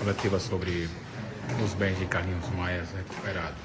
coletiva sobre os bens de Carlinhos Maia recuperados.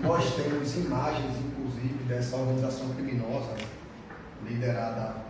Nós temos imagens, inclusive, dessa organização criminosa liderada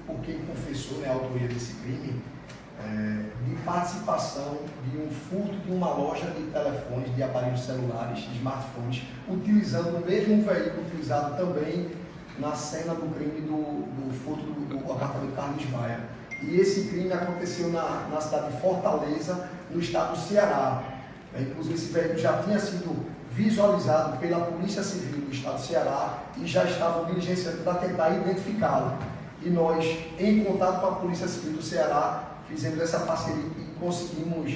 por quem confessou, a autoria desse crime, de participação de um furto de uma loja de telefones, de aparelhos celulares, de smartphones, utilizando o mesmo veículo utilizado também na cena do crime do furto do apartamento Carlinhos Maia. E esse crime aconteceu na cidade de Fortaleza, no estado do Ceará. Inclusive, esse veículo já tinha sido visualizado pela Polícia Civil do estado do Ceará e já estavam diligenciando para tentar identificá-lo. E nós, em contato com a Polícia Civil do Ceará, fizemos essa parceria e conseguimos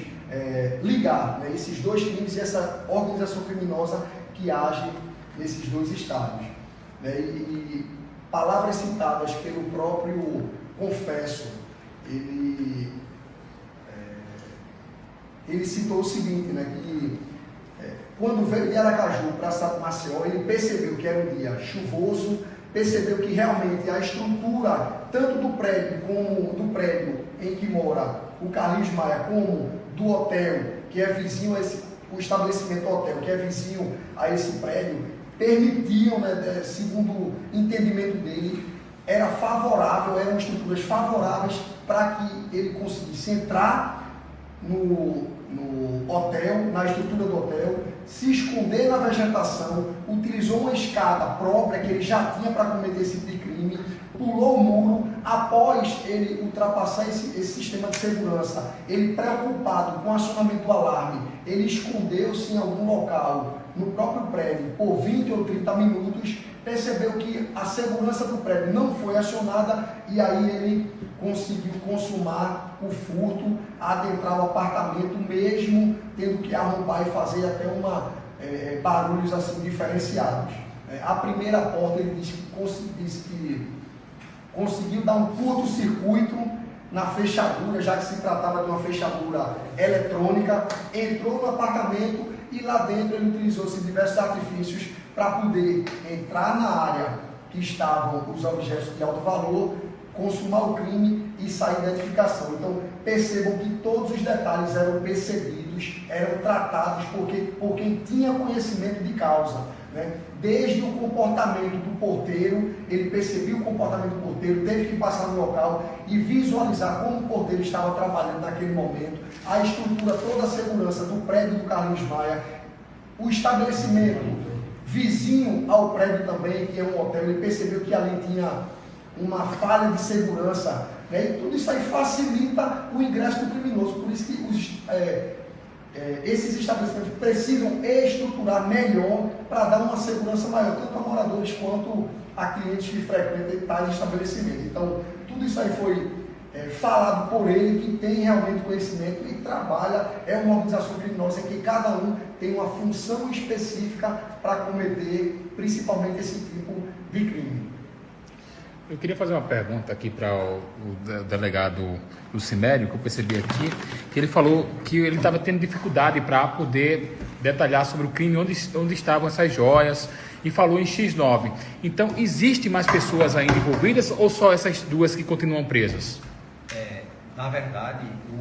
ligar, esses dois crimes e essa organização criminosa que age nesses dois estados. E palavras citadas pelo próprio confesso, ele citou o seguinte, que quando veio de Aracaju para a cidade de Maceió, ele percebeu que era um dia chuvoso, percebeu que realmente a estrutura, tanto do prédio como do prédio em que mora o Carlinhos Maia, como do hotel, que é vizinho a o estabelecimento hotel, que é vizinho a esse prédio, permitiam, segundo o entendimento dele, eram estruturas favoráveis para que ele conseguisse entrar no hotel, na estrutura do hotel, se esconder na vegetação, utilizou uma escada própria que ele já tinha para cometer esse tipo de crime, pulou o muro. Após ele ultrapassar esse sistema de segurança, ele preocupado com o acionamento do alarme, ele escondeu-se em algum local no próprio prédio por 20 ou 30 minutos, percebeu que a segurança do prédio não foi acionada e aí ele conseguiu consumar o furto, adentrar o apartamento, mesmo tendo que arrombar e fazer até barulhos assim diferenciados. A primeira porta ele disse que conseguiu dar um curto-circuito na fechadura, já que se tratava de uma fechadura eletrônica, entrou no apartamento e lá dentro ele utilizou-se diversos artifícios para poder entrar na área que estavam os objetos de alto valor, consumar o crime e sair da edificação. Então percebam que todos os detalhes eram percebidos, eram tratados por quem tinha conhecimento de causa. Desde o comportamento do porteiro, ele percebeu o comportamento do porteiro, teve que passar no local e visualizar como o porteiro estava trabalhando naquele momento, a estrutura, toda a segurança do prédio do Carlinhos Maia, o estabelecimento vizinho ao prédio também, que é um hotel, ele percebeu que ali tinha uma falha de segurança, e tudo isso aí facilita o ingresso do criminoso. Por isso que esses estabelecimentos precisam estruturar melhor para dar uma segurança maior, tanto a moradores quanto a clientes que frequentam tais estabelecimentos. Então, tudo isso aí foi falado por ele, que tem realmente conhecimento e trabalha, é uma organização criminosa em que cada um tem uma função específica para cometer principalmente esse tipo de crime. Eu queria fazer uma pergunta aqui para o delegado Lucimério, que eu percebi aqui, que ele falou que ele estava tendo dificuldade para poder detalhar sobre o crime, onde estavam essas joias, e falou em X9. Então, existe mais pessoas ainda envolvidas ou só essas duas que continuam presas? Na verdade, o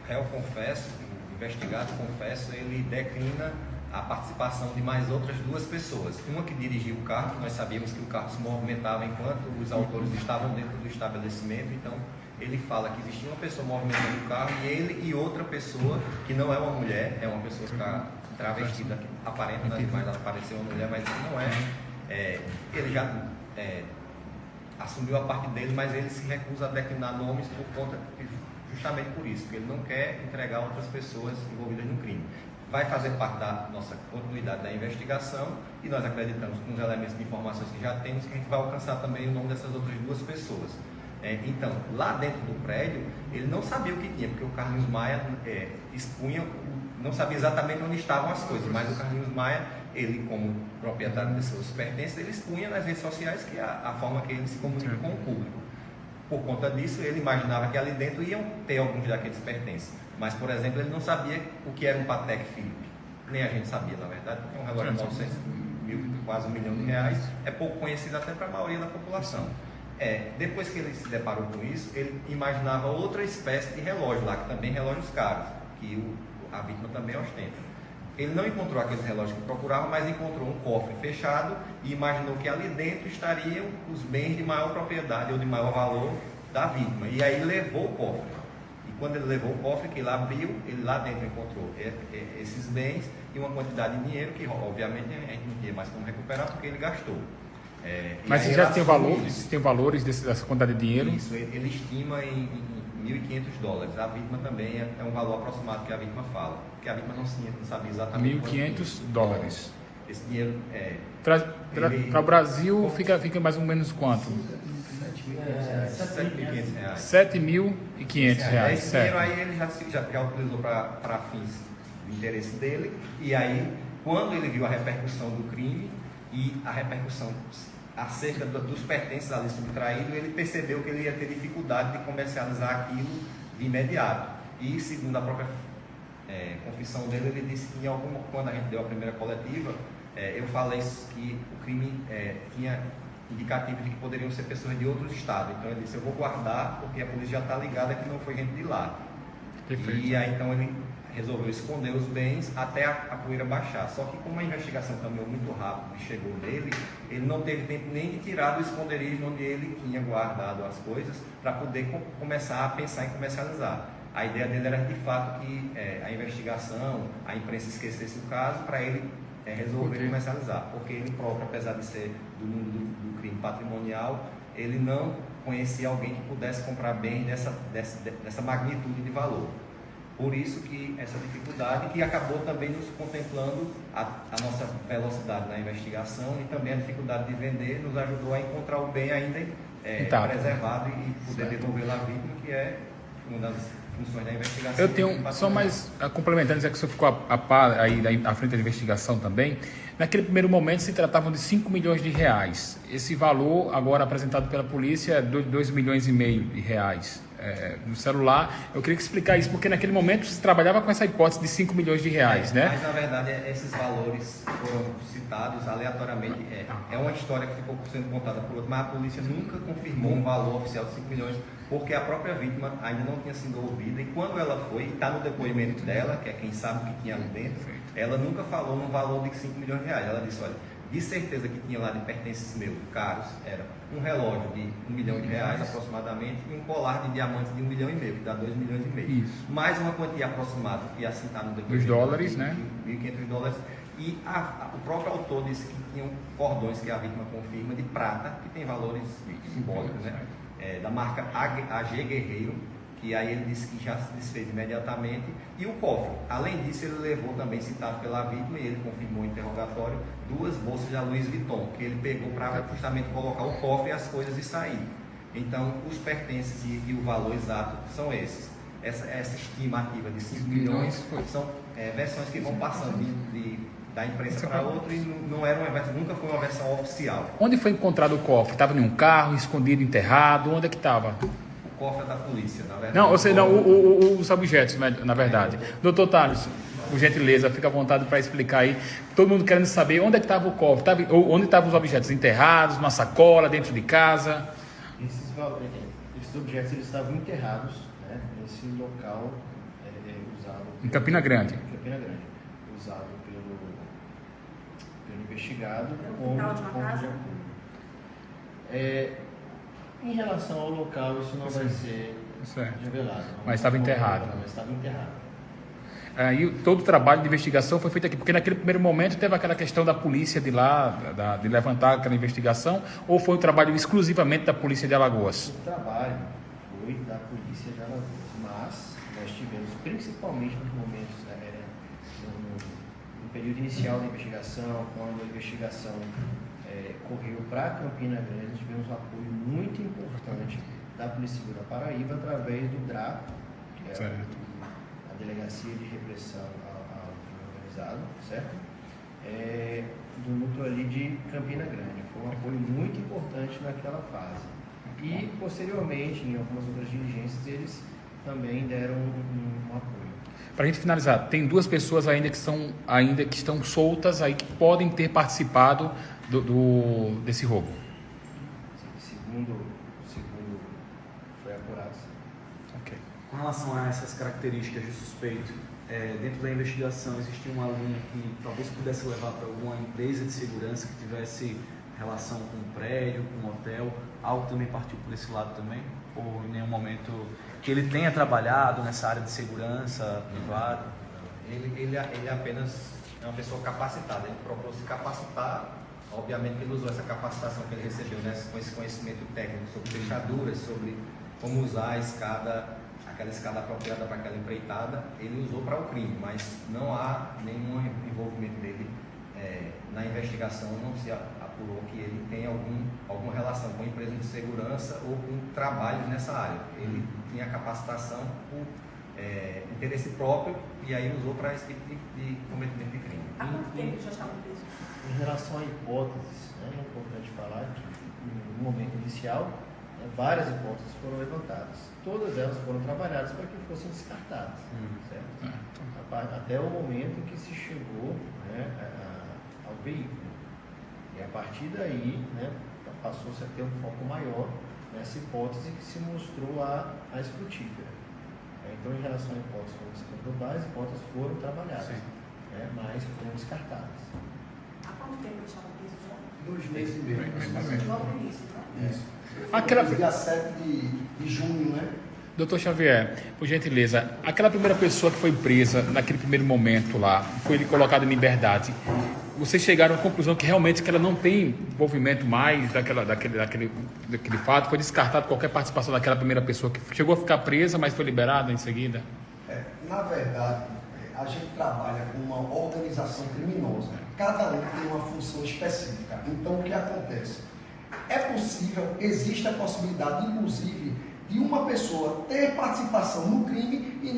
réu confesso, o investigado confesso, ele declina a participação de mais outras duas pessoas. Uma que dirigia o carro, nós sabíamos que o carro se movimentava enquanto os autores estavam dentro do estabelecimento, então ele fala que existia uma pessoa movimentando o carro e ele e outra pessoa, que não é uma mulher, é uma pessoa que está travestida, aparenta nas imagens parecer uma mulher, mas não é. Ele já assumiu a parte dele, mas ele se recusa a declinar nomes justamente por isso, porque ele não quer entregar outras pessoas envolvidas no crime. Vai fazer parte da nossa continuidade da investigação e nós acreditamos, com os elementos de informações que já temos, que a gente vai alcançar também o nome dessas outras duas pessoas. Então, lá dentro do prédio, ele não sabia o que tinha, porque o Carlinhos Maia expunha, não sabia exatamente onde estavam as coisas, mas o Carlinhos Maia, ele como proprietário de seus pertences, ele expunha nas redes sociais, que é a forma que ele se comunica com o público. Por conta disso, ele imaginava que ali dentro iam ter alguns daqueles pertences. Mas, por exemplo, ele não sabia o que era um Patek Philippe. Nem a gente sabia, na verdade, é um relógio de quase R$1 milhão, é pouco conhecido até para a maioria da população. Depois que ele se deparou com isso, ele imaginava outra espécie de relógio lá, que também é relógios caros, que a vítima também ostenta. Ele não encontrou aqueles relógios que procurava, mas encontrou um cofre fechado e imaginou que ali dentro estariam os bens de maior propriedade ou de maior valor da vítima. E aí ele levou o cofre. E quando ele levou o cofre, que ele abriu, ele lá dentro encontrou esses bens e uma quantidade de dinheiro que, obviamente, a gente não tinha mais como recuperar porque ele gastou. Mas você já tem valores dessa quantidade de dinheiro? Isso, ele estima em $1.500. A vítima também é um valor aproximado que a vítima fala, porque a vítima não sabia exatamente. $1.500. Esse dinheiro para o Brasil fica mais ou menos quanto? R$7.500. R$7.500. Esse dinheiro aí ele já utilizou para fins do interesse dele, e aí quando ele viu a repercussão do crime e a repercussão acerca dos pertences ali subtraídos, ele percebeu que ele ia ter dificuldade de comercializar aquilo de imediato. E segundo a própria confissão dele, ele disse que quando a gente deu a primeira coletiva, eu falei que o crime tinha indicativo de que poderiam ser pessoas de outros estados. Então ele disse, eu vou guardar porque a polícia já está ligada que não foi gente de lá. Perfeito. E aí então ele resolveu esconder os bens até a poeira baixar. Só que como a investigação caminhou muito rápido e chegou nele, ele não teve tempo nem de tirar do esconderijo onde ele tinha guardado as coisas para poder começar a pensar em comercializar. A ideia dele era de fato que a investigação, a imprensa esquecesse o caso para ele resolver comercializar. Porque ele próprio, apesar de ser do mundo do crime patrimonial, ele não conhecia alguém que pudesse comprar bem dessa magnitude de valor. Por isso que essa dificuldade, que acabou também nos contemplando a nossa velocidade na investigação e também a dificuldade de vender, nos ajudou a encontrar o bem ainda preservado e poder devolver à vítima, que é uma das funções da investigação. Eu tenho, só mais complementando, já que o senhor ficou a par aí à frente da investigação também, naquele primeiro momento se tratavam de R$5 milhões. Esse valor agora apresentado pela polícia é R$2,5 milhões. No celular, eu queria explicar isso, porque naquele momento se trabalhava com essa hipótese de R$5 milhões, né? Mas na verdade esses valores foram citados aleatoriamente. É uma história que ficou sendo contada por outro, mas a polícia nunca confirmou um valor oficial de 5 milhões, porque a própria vítima ainda não tinha sido ouvida, e quando ela foi, e está no depoimento dela, que é quem sabe o que tinha ali dentro, ela nunca falou num valor de R$5 milhões. Ela disse, olha, de certeza que tinha lá de pertences meus caros, era um relógio de R$1 milhão aproximadamente e um colar de diamantes de R$1,5 milhão, que dá R$2,5 milhões. Isso. Mais uma quantia aproximada, que assim está no depoimento. Os dólares, né? $1.500. E o próprio autor disse que tinham cordões, que a vítima confirma, de prata, que tem valores simbólicos, né? Da marca AG Guerreiro, que aí ele disse que já se desfez imediatamente, e o cofre. Além disso, ele levou também, citado pela vítima, e ele confirmou o interrogatório, 2 bolsas da Louis Vuitton, que ele pegou para justamente colocar o cofre e as coisas e sair. Então, os pertences e o valor exato são esses. Essa estimativa de 5 milhões são versões que vão passando da imprensa para outra, e não era nunca foi uma versão oficial. Onde foi encontrado o cofre? Estava em um carro, escondido, enterrado? Onde é que estava? Cofre da polícia, na verdade. Não, ou seja, os objetos, na verdade. Doutor Thales, por gentileza, fica à vontade para explicar aí. Todo mundo querendo saber onde é que estava o cofre, onde estavam os objetos enterrados, numa sacola, dentro de casa. Esses objetos eles estavam enterrados, né, nesse local usado... Em Campina Grande. Usado pelo investigado. Como quintal de uma casa? Em relação ao local, isso não vai ser revelado. Mas estava enterrado. Mas estava enterrado. E todo o trabalho de investigação foi feito aqui, porque naquele primeiro momento teve aquela questão da polícia de lá, de levantar aquela investigação, ou foi um trabalho exclusivamente da polícia de Alagoas? O trabalho foi da polícia de Alagoas, mas nós tivemos, principalmente nos momentos, no período inicial da investigação, quando a investigação correu para Campina Grande, nós tivemos um apoio muito importante da Polícia Civil da Paraíba, através do DRAP, que é a Delegacia de Repressão ao Crime Organizado, certo? Do núcleo ali de Campina Grande. Foi um apoio muito importante naquela fase. E, posteriormente, em algumas outras diligências, eles também deram um apoio. Para a gente finalizar, tem 2 pessoas ainda que estão soltas aí que podem ter participado desse roubo. Segundo foi apurado. Ok. Com relação a essas características de suspeito, dentro da investigação existia uma linha que talvez pudesse levar para alguma empresa de segurança que tivesse relação com um prédio, com um hotel, algo também partiu por esse lado também? Ou em nenhum momento que ele tenha trabalhado nessa área de segurança privada? Ele apenas é uma pessoa capacitada, ele procurou se capacitar. Obviamente que ele usou essa capacitação que ele recebeu, né, com esse conhecimento técnico sobre fechaduras, sobre como usar aquela escada apropriada para aquela empreitada, ele usou para o crime, mas não há nenhum envolvimento dele na investigação, não se apurou que ele tem alguma relação com empresa de segurança ou com trabalho nessa área. Ele tinha capacitação por interesse próprio e aí usou para esse tipo de cometimento de crime. Há quanto tempo ele já estava preso? Em relação a hipóteses, é importante falar que no momento inicial várias hipóteses foram levantadas. Todas elas foram trabalhadas para que fossem descartadas, certo? Até o momento que se chegou, né, ao veículo. E a partir daí, né, passou-se a ter um foco maior nessa hipótese que se mostrou a mais frutífera. Então, em relação à hipótese, como você comentou, várias hipóteses foram trabalhadas, né, mas foram descartadas. Há quanto tempo ele estava preso já? 2 meses e meio. Logo no início, né? Isso. Aquela... Dia 7 de junho, né? Doutor Xavier, por gentileza, aquela primeira pessoa que foi presa naquele primeiro momento lá, foi colocada em liberdade, vocês chegaram à conclusão que realmente que ela não tem envolvimento mais daquele fato, foi descartado qualquer participação daquela primeira pessoa que chegou a ficar presa, mas foi liberada em seguida? Na verdade, a gente trabalha com uma organização criminosa. Cada um tem uma função específica. Então, o que acontece? É possível, existe a possibilidade, inclusive, de uma pessoa ter participação no crime e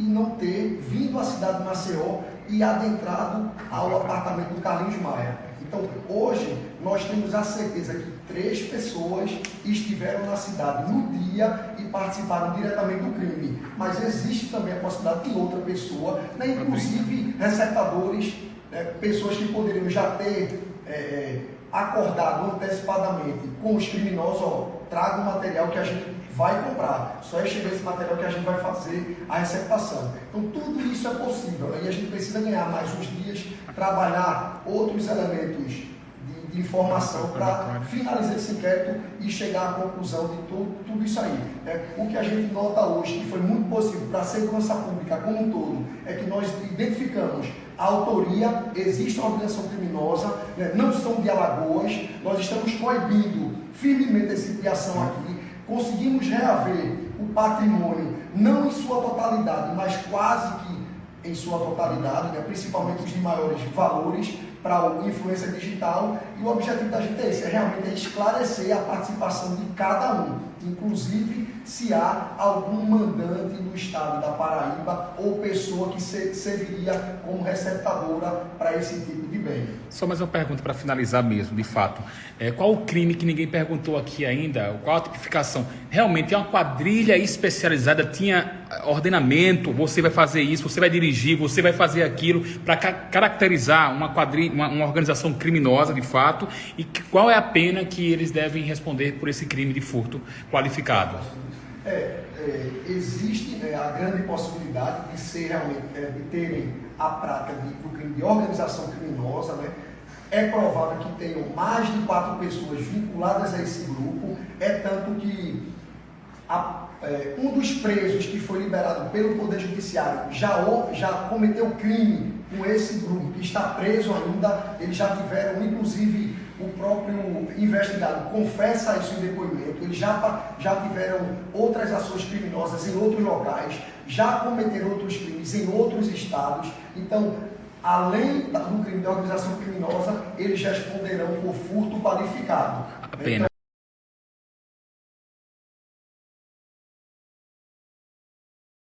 não ter vindo à cidade de Maceió e adentrado ao apartamento do Carlinhos Maia. Então, hoje, nós temos a certeza que 3 pessoas estiveram na cidade no dia e participaram diretamente do crime. Mas existe também a possibilidade de outra pessoa, né, inclusive receptadores, pessoas que poderiam já ter acordado antecipadamente com os criminosos, traga o material que a gente vai comprar, só é chegar esse material que a gente vai fazer a receptação. Então tudo isso é possível, aí a gente precisa ganhar mais uns dias, trabalhar outros elementos de informação para finalizar esse inquérito e chegar à conclusão de tudo isso aí. O que a gente nota hoje, que foi muito positivo para a segurança pública como um todo, é que nós identificamos a autoria, existe uma organização criminosa, não são de Alagoas, nós estamos coibindo firmemente esse tipo de ação aqui, conseguimos reaver o patrimônio, não em sua totalidade, mas quase que em sua totalidade, principalmente os de maiores valores, para a influência digital, e o objetivo da gente é esse, é realmente esclarecer a participação de cada um, inclusive se há algum mandante no estado da Paraíba ou pessoa que serviria como receptadora para esse tipo de bem. Só mais uma pergunta para finalizar mesmo, de fato. Qual o crime que ninguém perguntou aqui ainda? Qual a tipificação? Realmente é uma quadrilha especializada, tinha ordenamento, você vai fazer isso, você vai dirigir, você vai fazer aquilo, para caracterizar uma quadrilha, uma organização criminosa de fato, e qual é a pena que eles devem responder por esse crime de furto qualificado? Existe a grande possibilidade de ser realmente, de terem a prática do crime de organização criminosa, né? É provável que tenham mais de 4 pessoas vinculadas a esse grupo, tanto que um dos presos que foi liberado pelo Poder Judiciário já cometeu crime com esse grupo, que está preso ainda. Eles já tiveram, inclusive, o próprio investigado confessa isso em depoimento, eles já tiveram outras ações criminosas em outros locais, já cometeram outros crimes em outros estados. Então, além do crime de organização criminosa, eles responderão por furto qualificado. A pena.